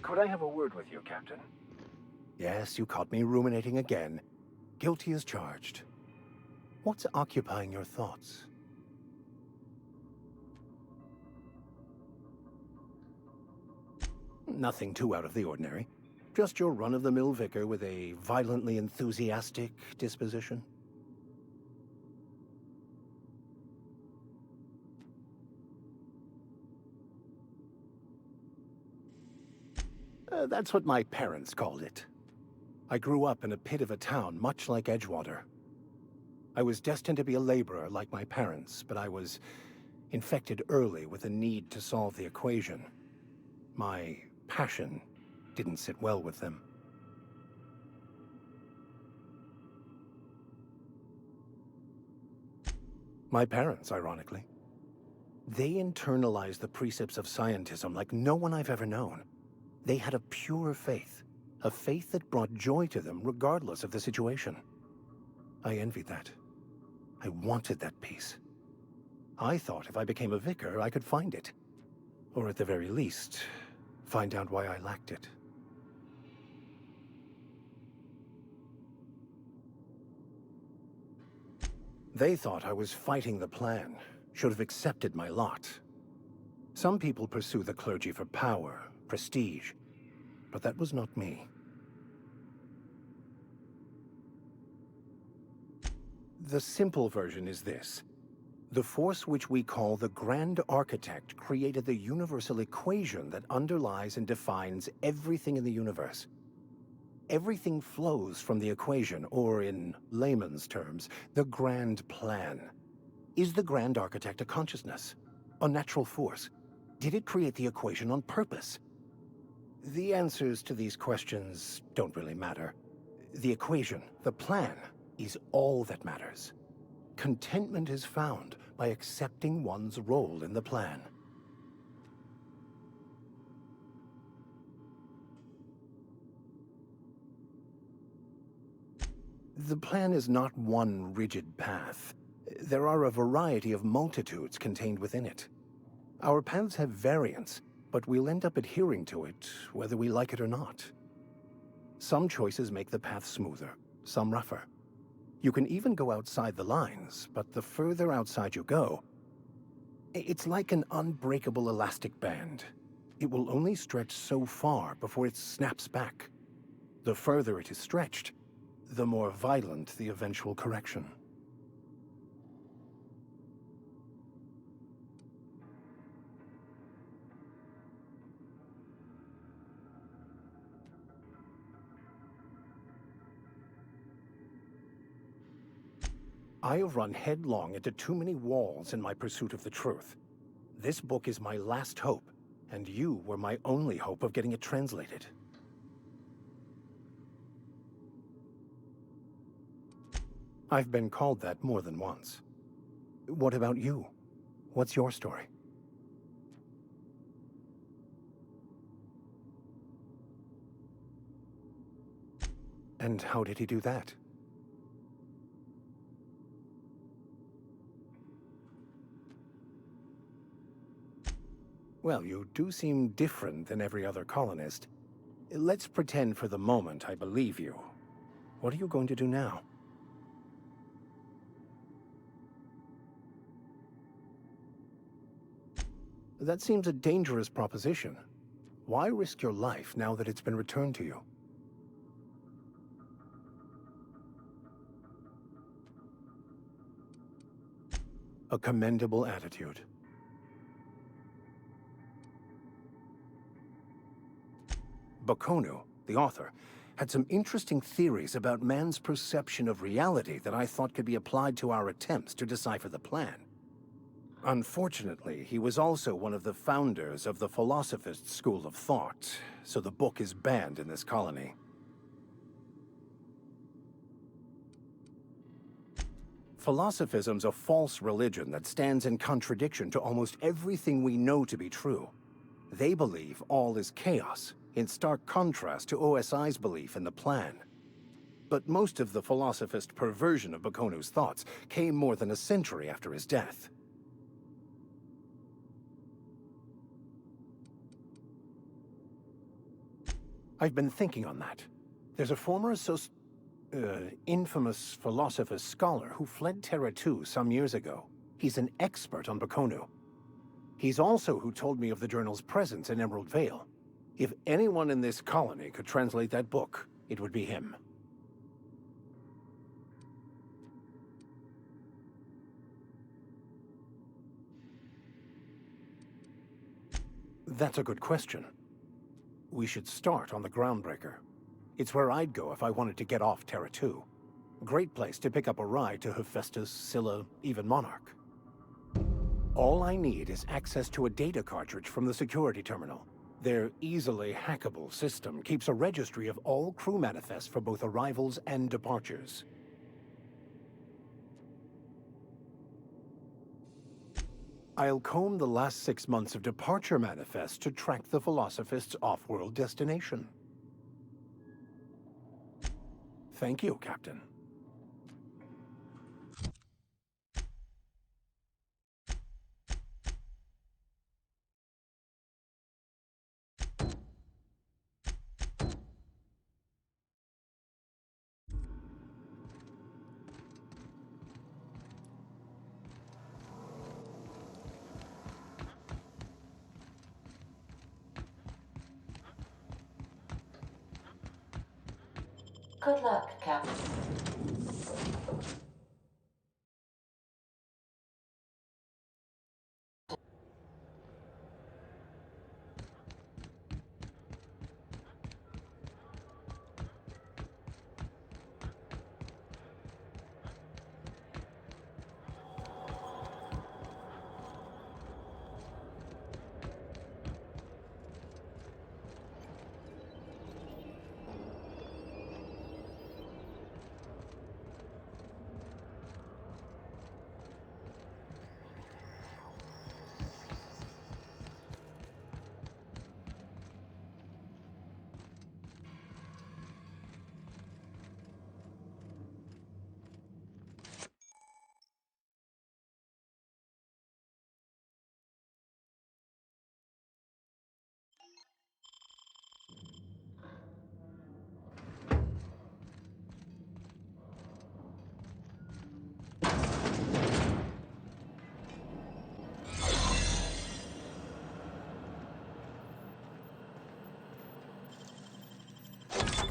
Could I have a word with you, Captain? Yes, you caught me ruminating again. Guilty as charged. What's occupying your thoughts? Nothing too out of the ordinary. Just your run-of-the-mill vicar with a violently enthusiastic disposition. That's what my parents called it. I grew up in a pit of a town much like Edgewater. I was destined to be a laborer like my parents, but I was infected early with a need to solve the equation. My passion didn't sit well with them. My parents, ironically. They internalized the precepts of scientism like no one I've ever known. They had a pure faith, a faith that brought joy to them regardless of the situation. I envied that. I wanted that peace. I thought if I became a vicar, I could find it. Or at the very least, find out why I lacked it. They thought I was fighting the plan, should have accepted my lot. Some people pursue the clergy for power, prestige, but that was not me. The simple version is this. The force which we call the Grand Architect created the universal equation that underlies and defines everything in the universe. Everything flows from the equation, or in layman's terms, the grand plan. Is the Grand Architect a consciousness? A natural force? Did it create the equation on purpose? The answers to these questions don't really matter. The equation, the plan, is all that matters. Contentment is found by accepting one's role in the plan. The plan is not one rigid path. There are a variety of multitudes contained within it. Our paths have variance, but we'll end up adhering to it, whether we like it or not. Some choices make the path smoother, some rougher. You can even go outside the lines, but the further outside you go, it's like an unbreakable elastic band. It will only stretch so far before it snaps back. The further it is stretched, the more violent the eventual correction. I have run headlong into too many walls in my pursuit of the truth. This book is my last hope, and you were my only hope of getting it translated. I've been called that more than once. What about you? What's your story? And how did he do that? Well, you do seem different than every other colonist. Let's pretend for the moment I believe you. What are you going to do now? That seems a dangerous proposition. Why risk your life now that it's been returned to you? A commendable attitude. Bakonu, the author, had some interesting theories about man's perception of reality that I thought could be applied to our attempts to decipher the plan. Unfortunately, he was also one of the founders of the Philosophist school of thought, so the book is banned in this colony. Philosophism's a false religion that stands in contradiction to almost everything we know to be true. They believe all is chaos, in stark contrast to OSI's belief in the plan. But most of the philosophist perversion of Bakonu's thoughts came more than a century after his death. I've been thinking on that. There's a former infamous philosopher scholar who fled Terra 2 some years ago. He's an expert on Bakonu. He's also who told me of the journal's presence in Emerald Vale. If anyone in this colony could translate that book, it would be him. That's a good question. We should start on the Groundbreaker. It's where I'd go if I wanted to get off Terra 2. Great place to pick up a ride to Hephaestus, Scylla, even Monarch. All I need is access to a data cartridge from the security terminal. Their easily hackable system keeps a registry of all crew manifests for both arrivals and departures. I'll comb the last 6 months of departure manifests to track the Philosophist's off-world destination. Thank you, Captain. Good luck, Captain.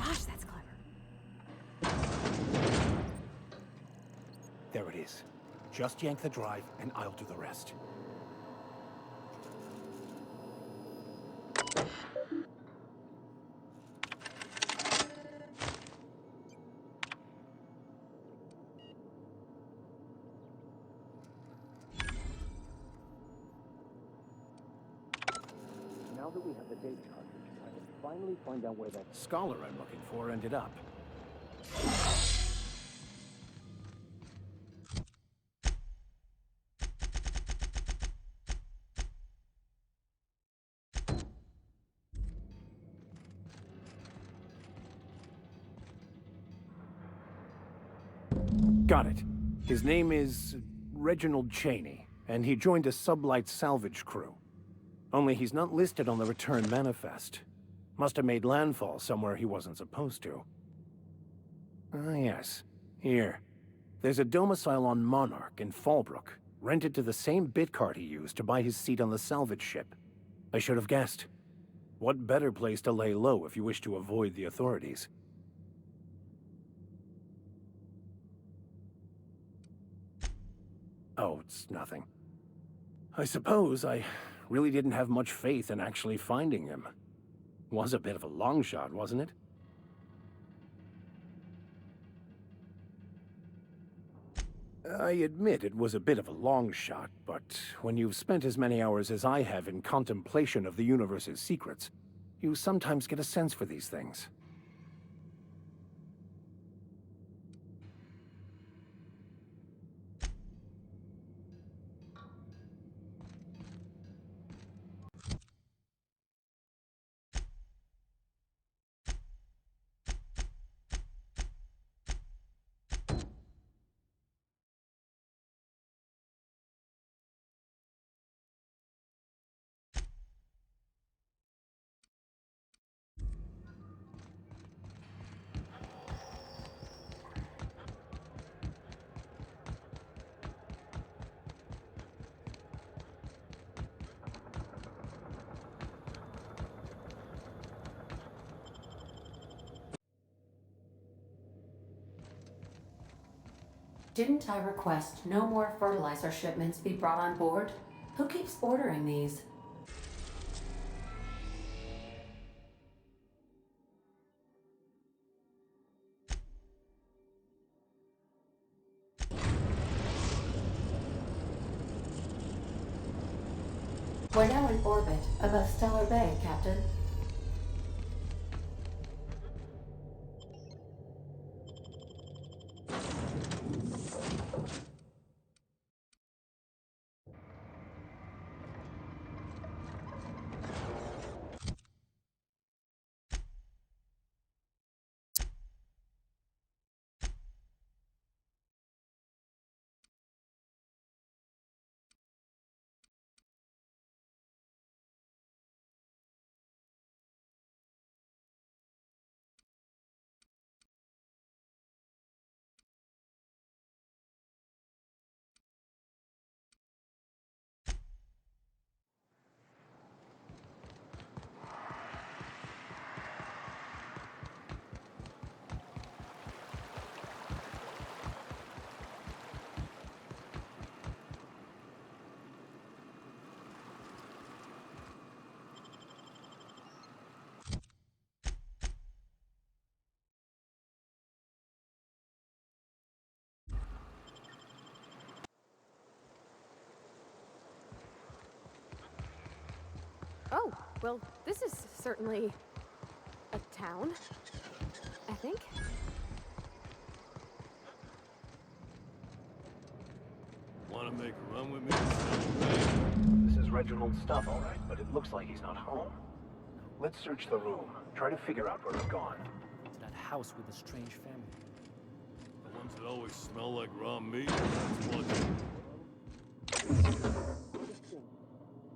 Gosh, that's clever. There it is. Just yank the drive, and I'll do the rest. Now that we have the data cartridge, I can finally find out where that scholar I'm looking for ended up. Got it. His name is Reginald Cheney, and he joined a sublight salvage crew. Only he's not listed on the return manifest. Must have made landfall somewhere he wasn't supposed to. Ah, yes. Here. There's a domicile on Monarch in Fallbrook, rented to the same bit card he used to buy his seat on the salvage ship. I should have guessed. What better place to lay low if you wish to avoid the authorities? Oh, it's nothing. I suppose I really didn't have much faith in actually finding him. Was a bit of a long shot, wasn't it? I admit it was a bit of a long shot, but when you've spent as many hours as I have in contemplation of the universe's secrets, you sometimes get a sense for these things. Didn't I request no more fertilizer shipments be brought on board? Who keeps ordering these? We're now in orbit above Stellar Bay, Captain. Oh, well, this is certainly a town, I think. Want to make a run with me? This is Reginald's stuff, all right, but it looks like he's not home. Let's search the room. Try to figure out where he's gone. To that house with the strange family. The ones that always smell like raw meat? That's one.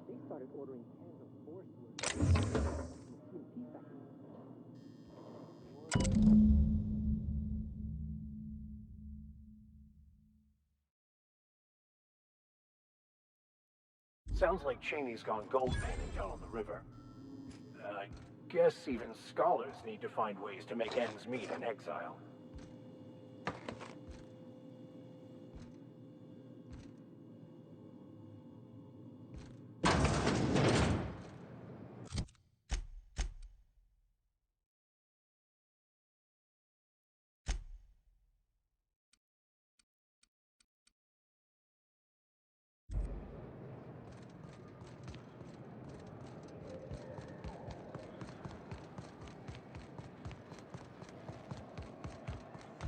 They started ordering cans of force. Sounds like Cheney's gone gold panning down on the river. I guess even scholars need to find ways to make ends meet in exile.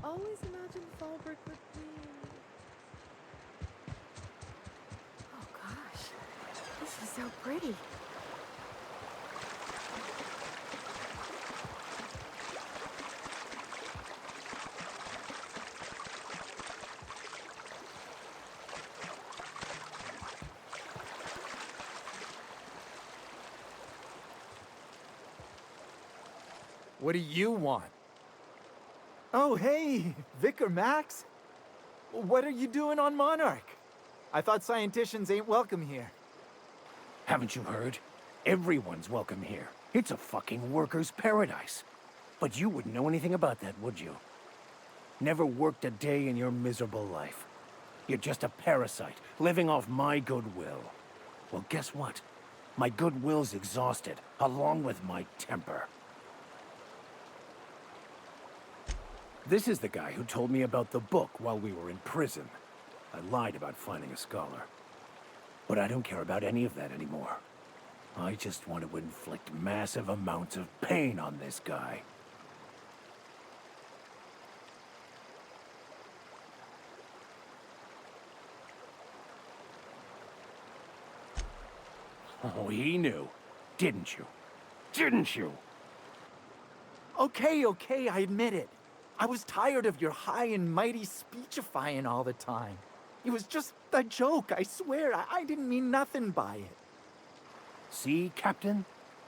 Always imagined Fallbrook would be... Oh gosh, this is so pretty. What do you want? Oh, hey, Vicar Max. What are you doing on Monarch? I thought scienticians ain't welcome here. Haven't you heard? Everyone's welcome here. It's a fucking worker's paradise. But you wouldn't know anything about that, would you? Never worked a day in your miserable life. You're just a parasite, living off my goodwill. Well, guess what? My goodwill's exhausted, along with my temper. This is the guy who told me about the book while we were in prison. I lied about finding a scholar. But I don't care about any of that anymore. I just want to inflict massive amounts of pain on this guy. Oh, he knew. Didn't you? Didn't you? Okay, I admit it. I was tired of your high and mighty speechifying all the time. It was just a joke, I swear. I didn't mean nothing by it. See, Captain?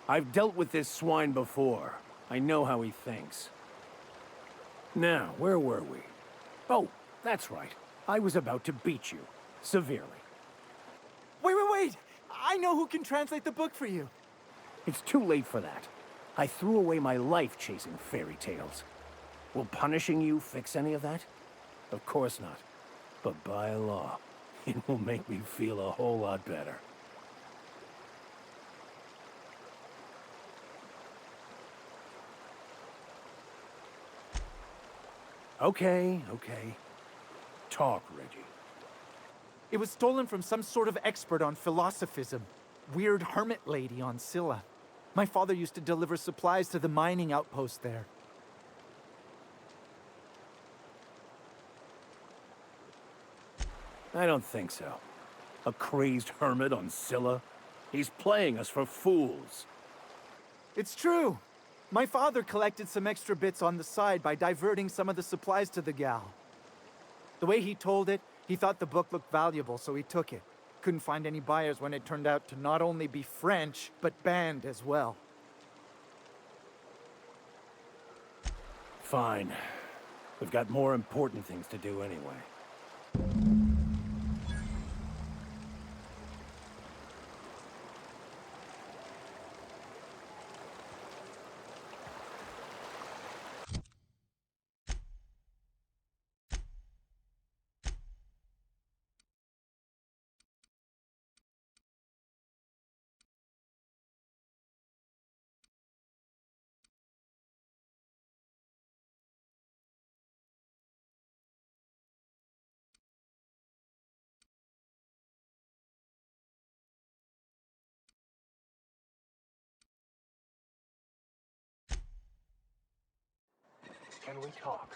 I've dealt with this swine before. I know how he thinks. Now, where were we? Oh, that's right. I was about to beat you. Severely. Wait! I know who can translate the book for you. It's too late for that. I threw away my life chasing fairy tales. Will punishing you fix any of that? Of course not. But by law, it will make me feel a whole lot better. Okay. Talk, Reggie. It was stolen from some sort of expert on philosophism. Weird hermit lady on Scylla. My father used to deliver supplies to the mining outpost there. I don't think so. A crazed hermit on Scylla? He's playing us for fools. It's true. My father collected some extra bits on the side by diverting some of the supplies to the gal. The way he told it, he thought the book looked valuable, so he took it. Couldn't find any buyers when it turned out to not only be French, but banned as well. Fine. We've got more important things to do anyway. Can we talk?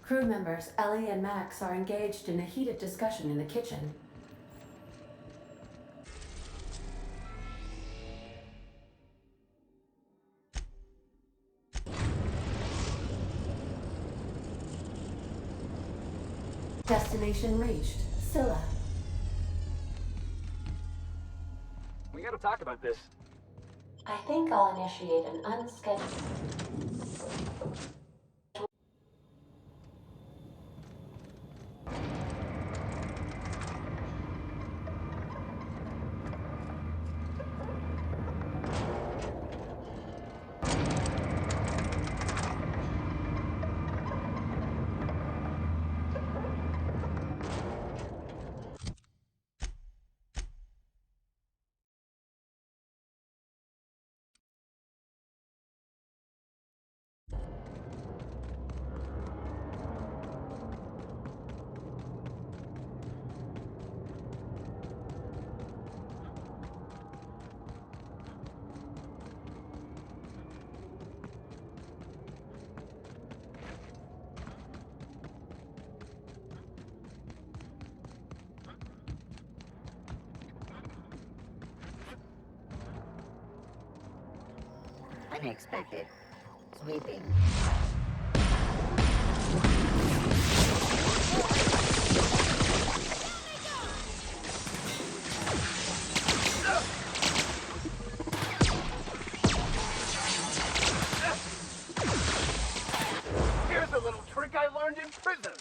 Crew members Ellie and Max are engaged in a heated discussion in the kitchen. Destination reached. Scylla. We gotta talk about this. I think I'll initiate an unscheduled... Unexpected. Sweeping. Here's a little trick I learned in prison.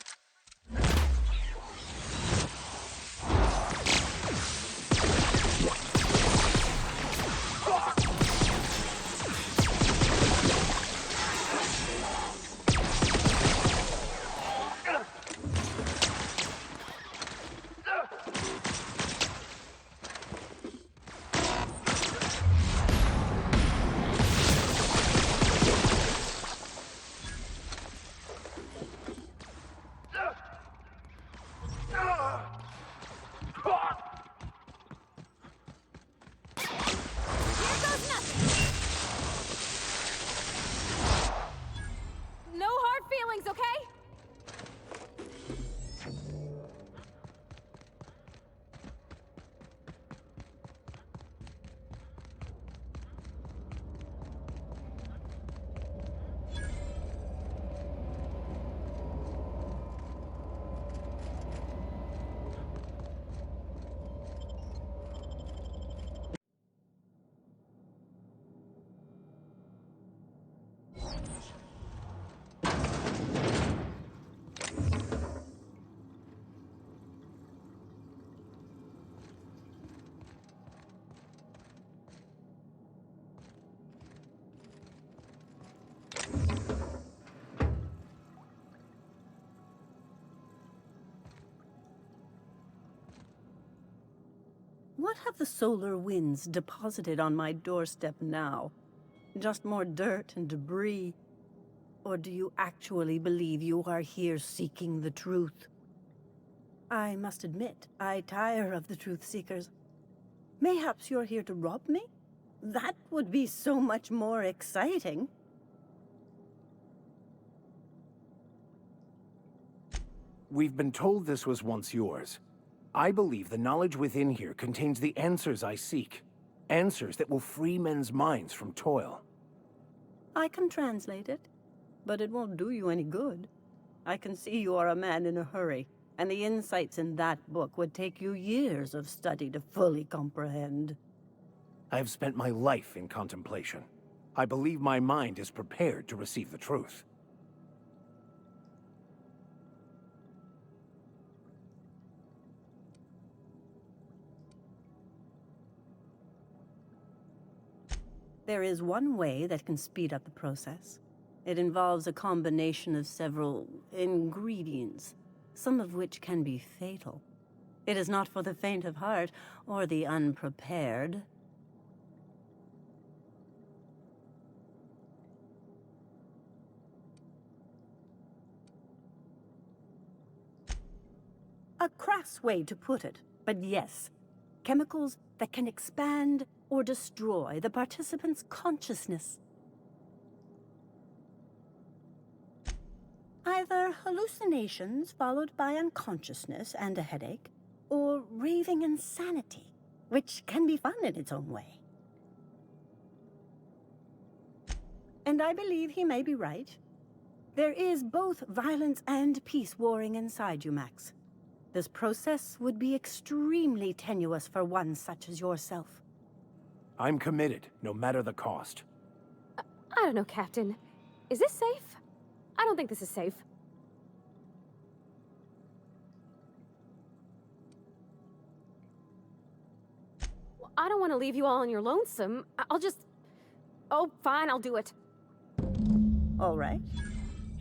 What have the solar winds deposited on my doorstep now? Just more dirt and debris? Or do you actually believe you are here seeking the truth? I must admit, I tire of the truth seekers. Mayhaps you're here to rob me? That would be so much more exciting. We've been told this was once yours. I believe the knowledge within here contains the answers I seek. Answers that will free men's minds from toil. I can translate it, but it won't do you any good. I can see you are a man in a hurry, and the insights in that book would take you years of study to fully comprehend. I have spent my life in contemplation. I believe my mind is prepared to receive the truth. There is one way that can speed up the process. It involves a combination of several ingredients, some of which can be fatal. It is not for the faint of heart or the unprepared. A crass way to put it, but yes. Chemicals that can expand or destroy the participant's consciousness. Either hallucinations followed by unconsciousness and a headache, or raving insanity, which can be fun in its own way. And I believe he may be right. There is both violence and peace warring inside you, Max. This process would be extremely tenuous for one such as yourself. I'm committed, no matter the cost. I don't know, Captain. Is this safe? I don't think this is safe. I don't want to leave you all on your lonesome. I'll just... Oh, fine, I'll do it. All right.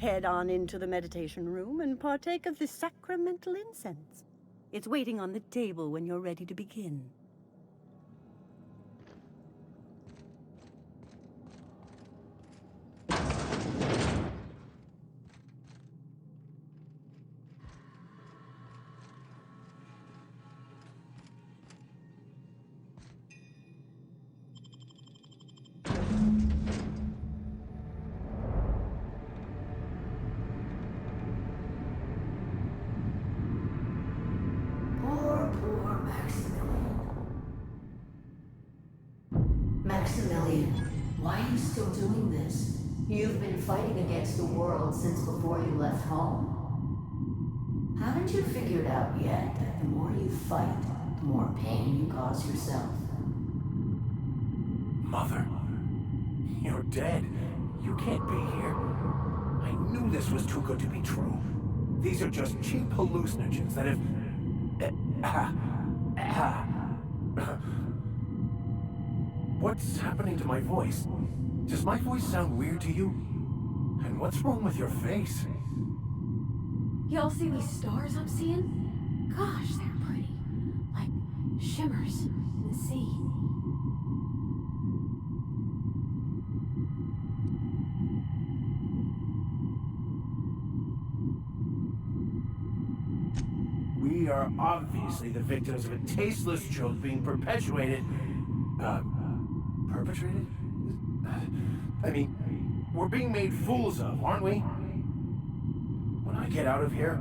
Head on into the meditation room and partake of the sacramental incense. It's waiting on the table when you're ready to begin. Poor Maximilian. Maximilian, why are you still doing this? You've been fighting against the world since before you left home. Haven't you figured out yet that the more you fight, the more pain you cause yourself? Mother, you're dead. You can't be here. I knew this was too good to be true. These are just cheap hallucinogens that have... What's happening to my voice? Does my voice sound weird to you? And what's wrong with your face? Y'all see these stars I'm seeing? Gosh, they're pretty. Like shimmers in the sea. We are obviously the victims of a tasteless joke being perpetuated. Perpetrated? I mean, we're being made fools of, aren't we? When I get out of here,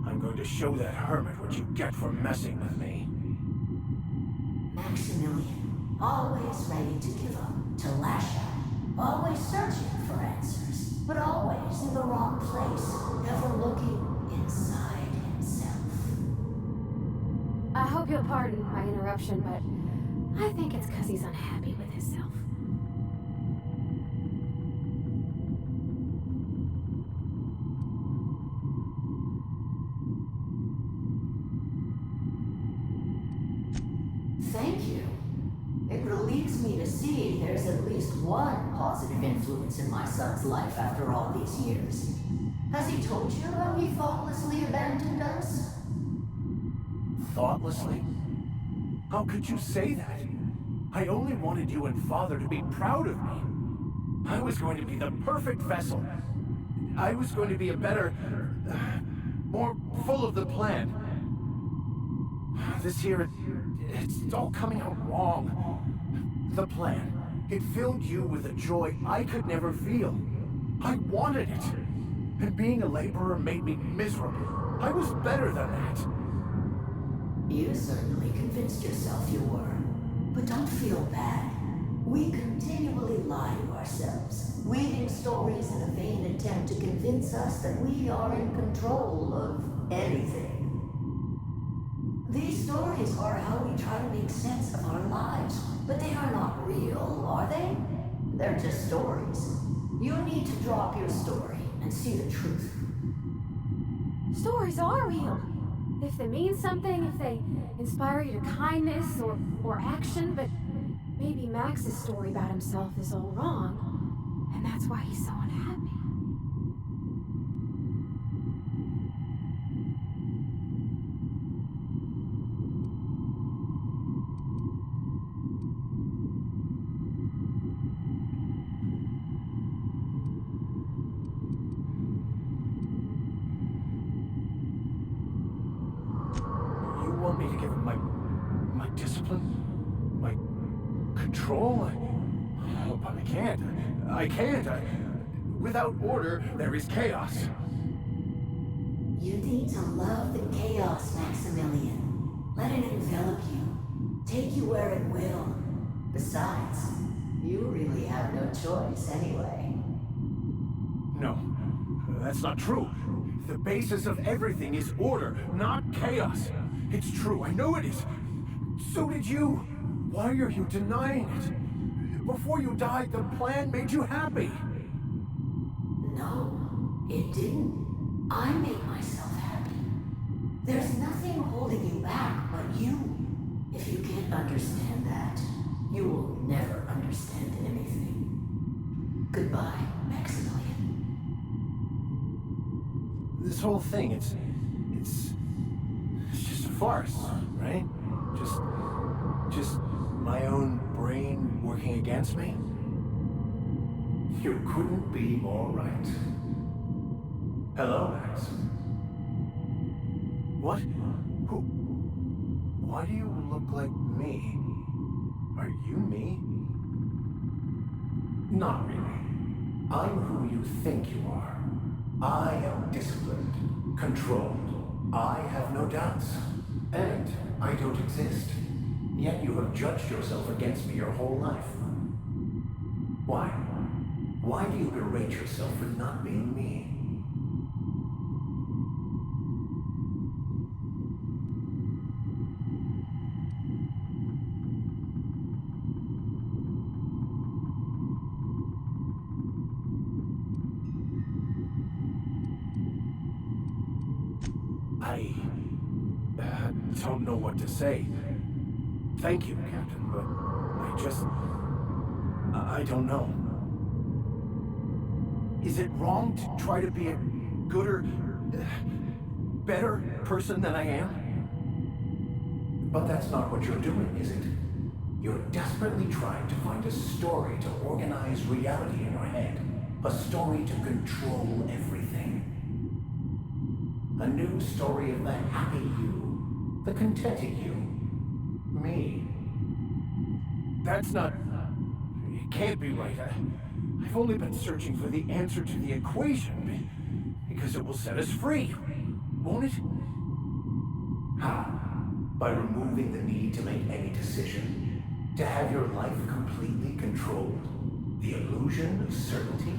I'm going to show that hermit what you get for messing with me. Maximilian, always ready to give up, to lash out, always searching for answers, but always in the wrong place, never looking inside himself. I hope you'll pardon my interruption, but I think it's because he's unhappy with himself. Thank you. It relieves me to see there's at least one positive influence in my son's life after all these years. Has he told you how he thoughtlessly abandoned us? Thoughtlessly? How could you say that? I only wanted you and Father to be proud of me. I was going to be the perfect vessel. I was going to be a better, more full of the plan. This year, it's all coming out wrong. The plan, it filled you with a joy I could never feel. I wanted it. And being a laborer made me miserable. I was better than that. You certainly convinced yourself you were. But don't feel bad. We continually lie to ourselves, weaving stories in a vain attempt to convince us that we are in control of anything. These stories are how we try to make sense of our lives, but they are not real, are they? They're just stories. You need to drop your story and see the truth. Stories are real. If they mean something, if they inspire you to kindness or action, but maybe Max's story about himself is all wrong, and that's why he's so unhappy. You want me to give him my discipline? My control? Oh, but I can't. I can't. Without order, there is chaos. You need to love the chaos, Maximilian. Let it envelop you. Take you where it will. Besides, you really have no choice anyway. No, that's not true. The basis of everything is order, not chaos. It's true, I know it is. So did you. Why are you denying it? Before you died, the plan made you happy. No, it didn't. I made myself happy. There's nothing holding you back but you. If you can't understand that, you will never understand anything. Goodbye, Maximilian. This whole thing, it's just a farce, right? Just my own brain working against me? You couldn't be more right. Hello, Max. What? Who? Why do you look like me? Are you me? Not really. I'm who you think you are. I am disciplined, controlled. I have no doubts. And I don't exist. Yet you have judged yourself against me your whole life. Why? Why do you berate yourself for not being me? I don't know what to say. Thank you, Captain, but I don't know. Is it wrong to try to be a gooder, better person than I am? But that's not what you're doing, is it? You're desperately trying to find a story to organize reality in your head. A story to control everything. A new story of the happy you, the contented you, me. That's not... It can't be right. I've only been searching for the answer to the equation, because it will set us free, won't it? How? By removing the need to make any decision? To have your life completely controlled? The illusion of certainty?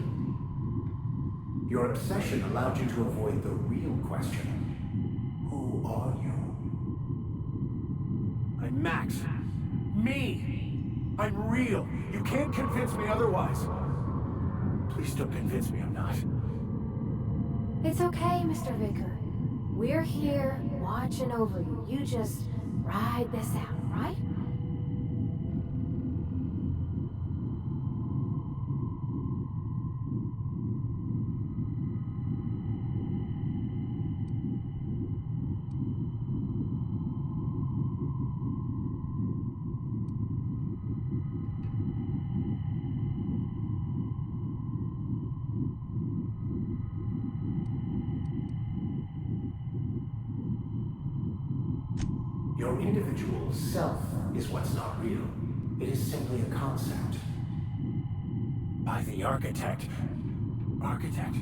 Your obsession allowed you to avoid the real question. Who are you? I'm Max. Me! I'm real. You can't convince me otherwise. Please don't convince me I'm not. It's okay, Mr. Vicar. We're here watching over you. You just ride this out, right? Your individual self is what's not real. It is simply a concept. By the architect. Architect?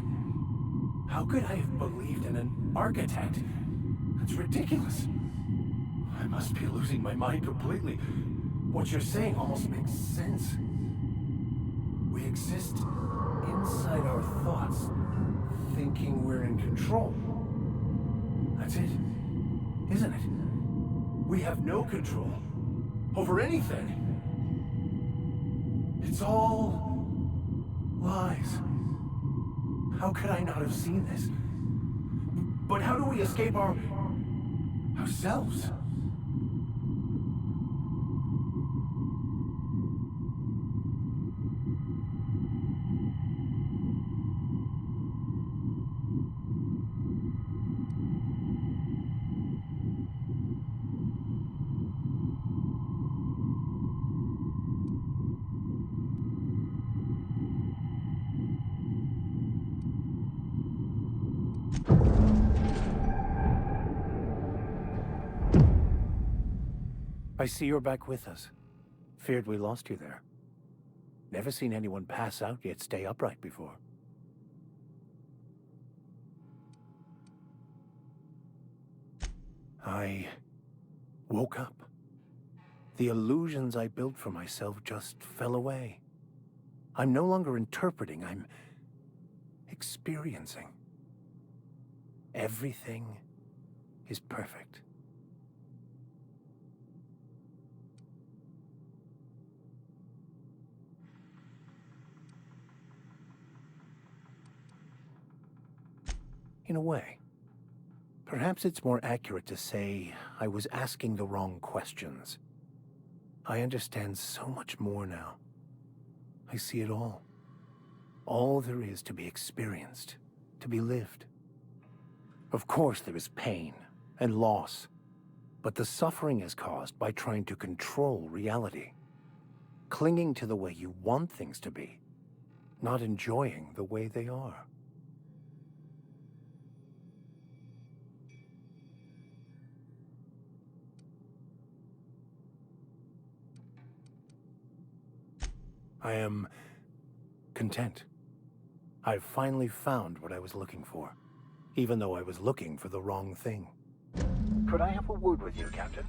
How could I have believed in an architect? That's ridiculous. I must be losing my mind completely. What you're saying almost makes sense. We exist inside our thoughts, thinking we're in control. That's it, isn't it? We have no control over anything. It's all lies. How could I not have seen this? But how do we escape ourselves? I see you're back with us. Feared we lost you there. Never seen anyone pass out yet stay upright before. I woke up. The illusions I built for myself just fell away. I'm no longer interpreting, I'm experiencing. Everything is perfect. In a way. Perhaps it's more accurate to say I was asking the wrong questions. I understand so much more now. I see it all. All there is to be experienced, to be lived. Of course there is pain and loss, but the suffering is caused by trying to control reality. Clinging to the way you want things to be, not enjoying the way they are. I am content. I've finally found what I was looking for, even though I was looking for the wrong thing. Could I have a word with you, Captain?